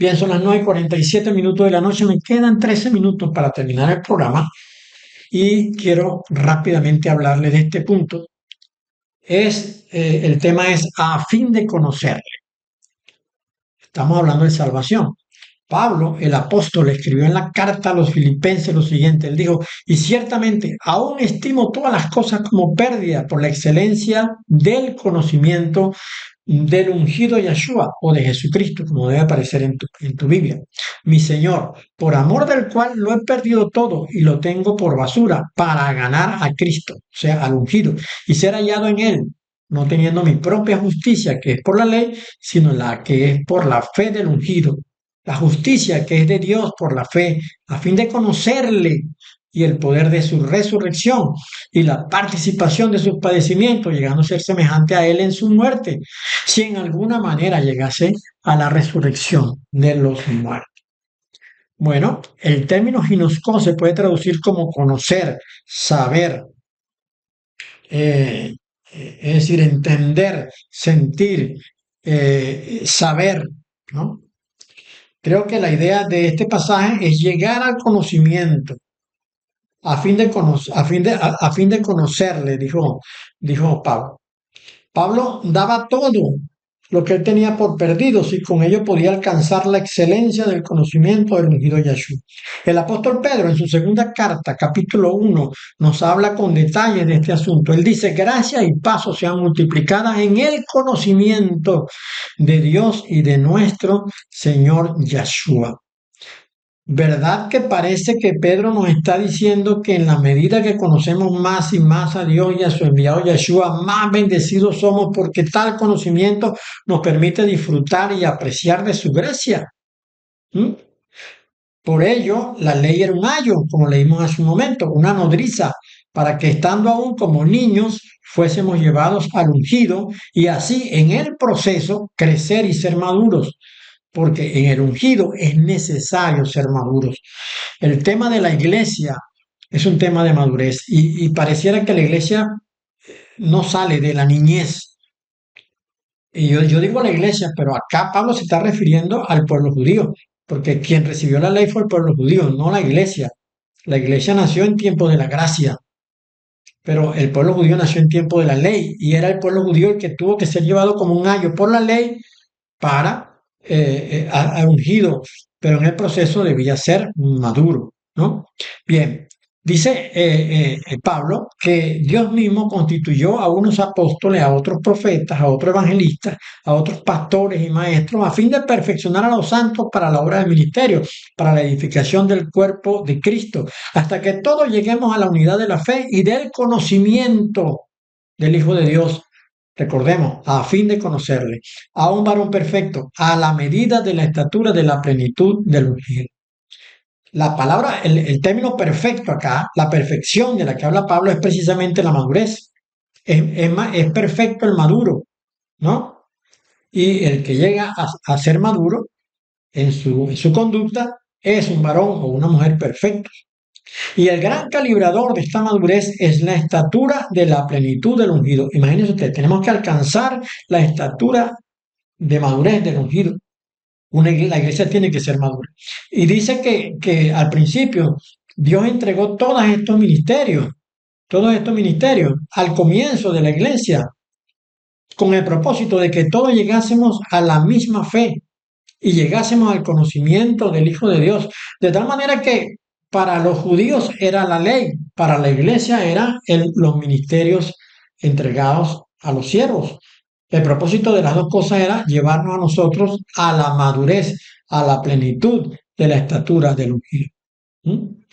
Bien, son las 9:47 de la noche, me quedan 13 minutos para terminar el programa y quiero rápidamente hablarle de este punto. El tema es a fin de conocerle. Estamos hablando de salvación. Pablo, el apóstol, escribió en la carta a los filipenses lo siguiente. Él dijo, y ciertamente aún estimo todas las cosas como pérdida por la excelencia del conocimiento del ungido Yeshua o de Jesucristo, como debe aparecer en tu Biblia. Mi Señor, por amor del cual lo he perdido todo y lo tengo por basura para ganar a Cristo, o sea, al ungido, y ser hallado en él, no teniendo mi propia justicia, que es por la ley, sino la que es por la fe del ungido, la justicia que es de Dios por la fe, a fin de conocerle y el poder de su resurrección y la participación de sus padecimientos, llegando a ser semejante a él en su muerte, si en alguna manera llegase a la resurrección de los muertos. Bueno, el término ginosco se puede traducir como conocer, saber, eh, es decir, entender, sentir, saber, ¿no? Creo que la idea de este pasaje es llegar al conocimiento, a fin de conocerle, dijo Pablo. Pablo daba todo lo que él tenía por perdido, si con ello podía alcanzar la excelencia del conocimiento del ungido Yeshua. El apóstol Pedro, en su segunda carta, capítulo 1, nos habla con detalles de este asunto. Él dice, gracia y paz sean multiplicadas en el conocimiento de Dios y de nuestro Señor Yeshua. ¿Verdad que parece que Pedro nos está diciendo que en la medida que conocemos más y más a Dios y a su enviado Yeshua, más bendecidos somos porque tal conocimiento nos permite disfrutar y apreciar de su gracia? ¿Mm? Por ello, la ley era un ayo, como leímos hace un momento, una nodriza, para que estando aún como niños fuésemos llevados al ungido y así en el proceso crecer y ser maduros, porque en el ungido es necesario ser maduros. El tema de la iglesia es un tema de madurez y pareciera que la iglesia no sale de la niñez. Y yo digo la iglesia, pero acá Pablo se está refiriendo al pueblo judío, porque quien recibió la ley fue el pueblo judío, no la iglesia. La iglesia nació en tiempo de la gracia, pero el pueblo judío nació en tiempo de la ley y era el pueblo judío el que tuvo que ser llevado como un ayo por la ley para a ungido, pero en el proceso debía ser maduro, ¿no? Bien, dice Pablo que Dios mismo constituyó a unos apóstoles, a otros profetas, a otros evangelistas, a otros pastores y maestros, a fin de perfeccionar a los santos para la obra del ministerio, para la edificación del cuerpo de Cristo, hasta que todos lleguemos a la unidad de la fe y del conocimiento del Hijo de Dios. Recordemos, a fin de conocerle, a un varón perfecto, a la medida de la estatura de la plenitud del ungido. La palabra, el término perfecto acá, la perfección de la que habla Pablo es precisamente la madurez. Es perfecto el maduro, ¿no? Y el que llega a ser maduro en su conducta es un varón o una mujer perfecto. Y el gran calibrador de esta madurez es la estatura de la plenitud del ungido. Imagínense ustedes, tenemos que alcanzar la estatura de madurez del ungido. La iglesia tiene que ser madura. Y dice que al principio Dios entregó todos estos ministerios, al comienzo de la iglesia, con el propósito de que todos llegásemos a la misma fe y llegásemos al conocimiento del Hijo de Dios. De tal manera que para los judíos era la ley, para la iglesia eran los ministerios entregados a los siervos. El propósito de las dos cosas era llevarnos a nosotros a la madurez, a la plenitud de la estatura del ungido. ¿Mm?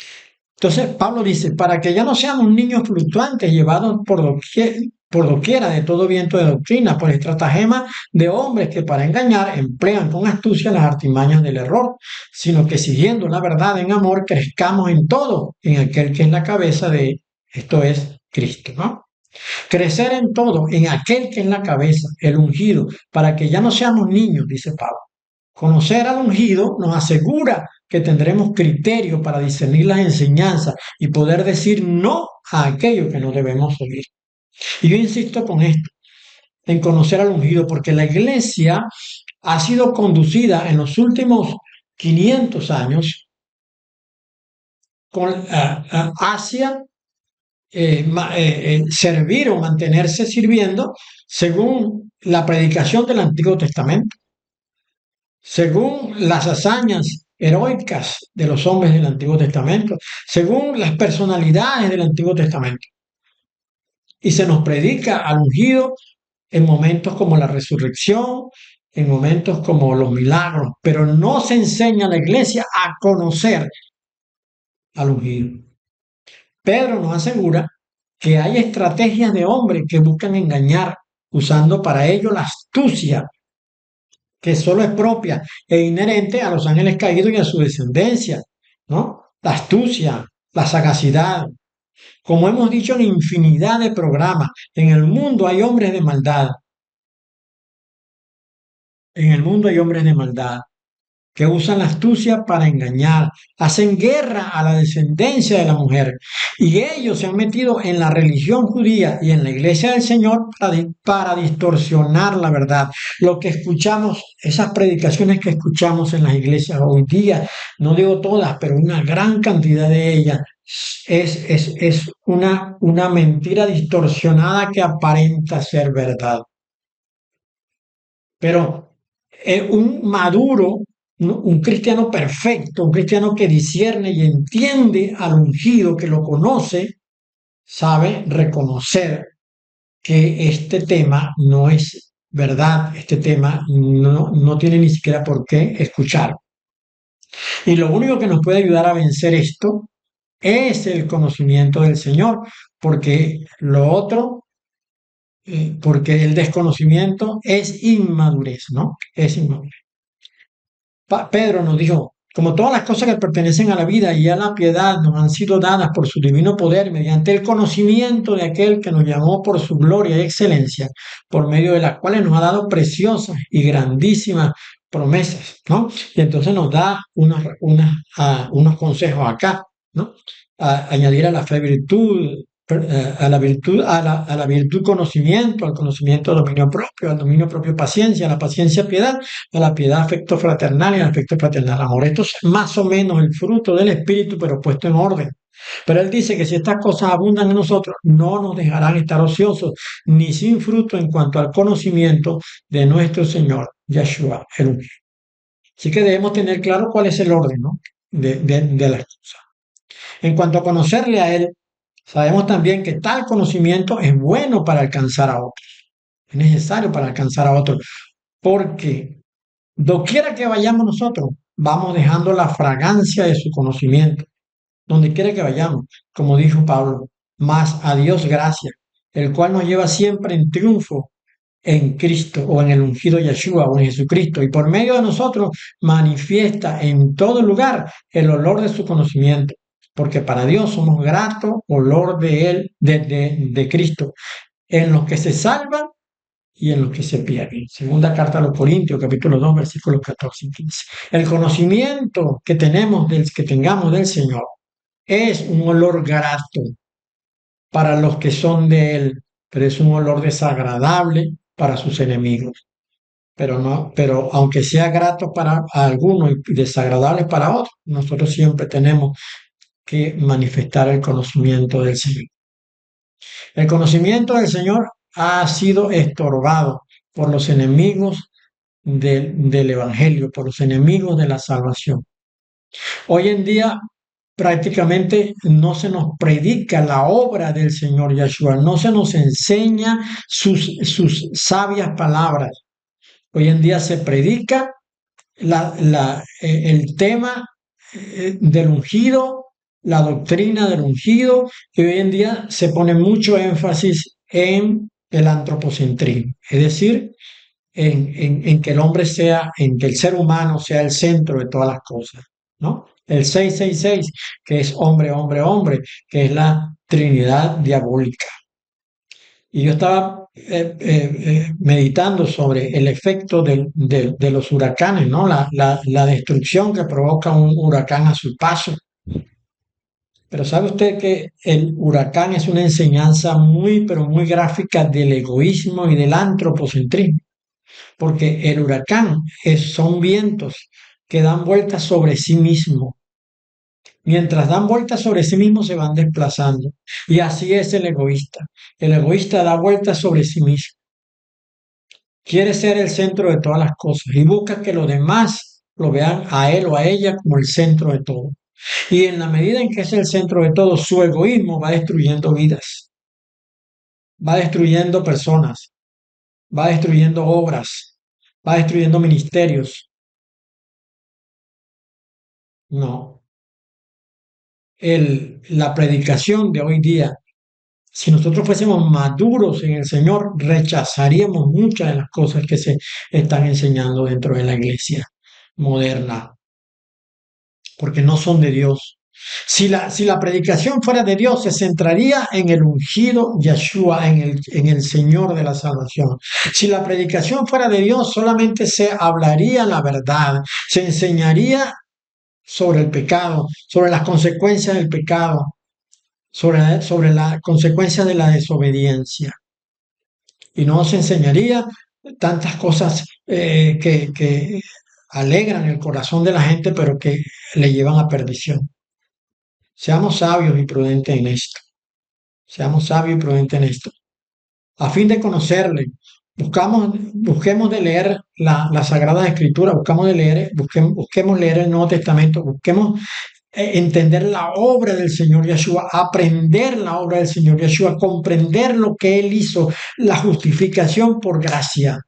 Entonces Pablo dice, para que ya no seamos niños fluctuantes llevados por doquiera de todo viento de doctrina, por estratagema de hombres que para engañar emplean con astucia las artimañas del error, sino que siguiendo la verdad en amor crezcamos en todo, en aquel que es la cabeza de esto es Cristo, ¿no? Crecer en todo, en aquel que es la cabeza, el ungido, para que ya no seamos niños, dice Pablo. Conocer al ungido nos asegura que tendremos criterio para discernir las enseñanzas y poder decir no a aquello que no debemos seguir. Y yo insisto con esto, en conocer al ungido, porque la iglesia ha sido conducida en los últimos 500 años hacia servir o mantenerse sirviendo según la predicación del Antiguo Testamento, según las hazañas heroicas de los hombres del Antiguo Testamento, según las personalidades del Antiguo Testamento. Y se nos predica al ungido en momentos como la resurrección, en momentos como los milagros, pero no se enseña a la iglesia a conocer al ungido. Pedro nos asegura que hay estrategias de hombres que buscan engañar, usando para ello la astucia, que solo es propia e inherente a los ángeles caídos y a su descendencia, ¿no? La astucia, la sagacidad. Como hemos dicho en infinidad de programas, en el mundo hay hombres de maldad. En el mundo hay hombres de maldad que usan la astucia para engañar, hacen guerra a la descendencia de la mujer. Y ellos se han metido en la religión judía y en la iglesia del Señor para distorsionar la verdad. Lo que escuchamos, esas predicaciones que escuchamos en las iglesias hoy día, no digo todas, pero una gran cantidad de ellas, es una mentira distorsionada que aparenta ser verdad. Pero un maduro, un cristiano perfecto, un cristiano que discierne y entiende al ungido, que lo conoce, sabe reconocer que este tema no es verdad, este tema no tiene ni siquiera por qué escuchar. Y lo único que nos puede ayudar a vencer esto es el conocimiento del Señor, porque lo otro, porque el desconocimiento es inmadurez, ¿no? Es inmadurez. Pedro nos dijo, como todas las cosas que pertenecen a la vida y a la piedad nos han sido dadas por su divino poder mediante el conocimiento de aquel que nos llamó por su gloria y excelencia, por medio de las cuales nos ha dado preciosas y grandísimas promesas, ¿no? Y entonces nos da unos consejos acá, ¿no? Añadir a la fe virtud, a la virtud conocimiento, al conocimiento dominio propio, al dominio propio paciencia, a la paciencia piedad, a la piedad afecto fraternal y al afecto fraternal amor. Esto es más o menos el fruto del Espíritu, pero puesto en orden. Pero él dice que si estas cosas abundan en nosotros, no nos dejarán estar ociosos ni sin fruto en cuanto al conocimiento de nuestro Señor Yeshua el ungido. Así que debemos tener claro cuál es el orden, ¿no? de las cosas. En cuanto a conocerle a Él, sabemos también que tal conocimiento es bueno para alcanzar a otros. Es necesario para alcanzar a otros. Porque doquiera que vayamos nosotros, vamos dejando la fragancia de su conocimiento. Donde quiera que vayamos, como dijo Pablo, más a Dios gracias, el cual nos lleva siempre en triunfo en Cristo o en el ungido Yeshua o en Jesucristo y por medio de nosotros manifiesta en todo lugar el olor de su conocimiento, porque para Dios somos grato olor de él, de Cristo, en los que se salvan y en los que se pierden. Segunda carta a los Corintios, capítulo 2, versículos 14 y 15. El conocimiento que tengamos del Señor es un olor grato para los que son de él, pero es un olor desagradable para sus enemigos. Pero aunque sea grato para algunos y desagradable para otros, nosotros siempre tenemos que manifestar el conocimiento del Señor. El conocimiento del Señor ha sido estorbado por los enemigos del Evangelio, por los enemigos de la salvación. Hoy en día prácticamente no se nos predica la obra del Señor Yeshua, no se nos enseña sus sabias palabras. Hoy en día se predica el tema del ungido, la doctrina del ungido, y hoy en día se pone mucho énfasis en el antropocentrismo, es decir, en que el hombre sea, en que el ser humano sea el centro de todas las cosas, ¿no? El 666, que es hombre, hombre, hombre, que es la Trinidad diabólica. Y yo estaba meditando sobre el efecto de los huracanes, ¿no? La destrucción que provoca un huracán a su paso. Pero ¿sabe usted que el huracán es una enseñanza muy, pero muy gráfica del egoísmo y del antropocentrismo? porque el huracán son vientos que dan vueltas sobre sí mismo. Mientras dan vueltas sobre sí mismo se van desplazando. Y así es el egoísta. El egoísta da vueltas sobre sí mismo. Quiere ser el centro de todas las cosas y busca que los demás lo vean a él o a ella como el centro de todo. Y en la medida en que es el centro de todo, su egoísmo va destruyendo vidas, va destruyendo personas, va destruyendo obras, va destruyendo ministerios. No. La predicación de hoy día, si nosotros fuésemos maduros en el Señor, rechazaríamos muchas de las cosas que se están enseñando dentro de la iglesia moderna, porque no son de Dios. Si la predicación fuera de Dios, se centraría en el ungido Yeshua, en el Señor de la salvación. Si la predicación fuera de Dios, solamente se hablaría la verdad, se enseñaría sobre el pecado, sobre las consecuencias del pecado, sobre la consecuencia de la desobediencia. Y no se enseñaría tantas cosas que alegran el corazón de la gente, pero que le llevan a perdición. Seamos sabios y prudentes en esto. Seamos sabios y prudentes en esto. A fin de conocerle, busquemos de leer la Sagrada Escritura, busquemos leer el Nuevo Testamento, busquemos entender la obra del Señor Yeshua, aprender la obra del Señor Yeshua, comprender lo que Él hizo, la justificación por gracia.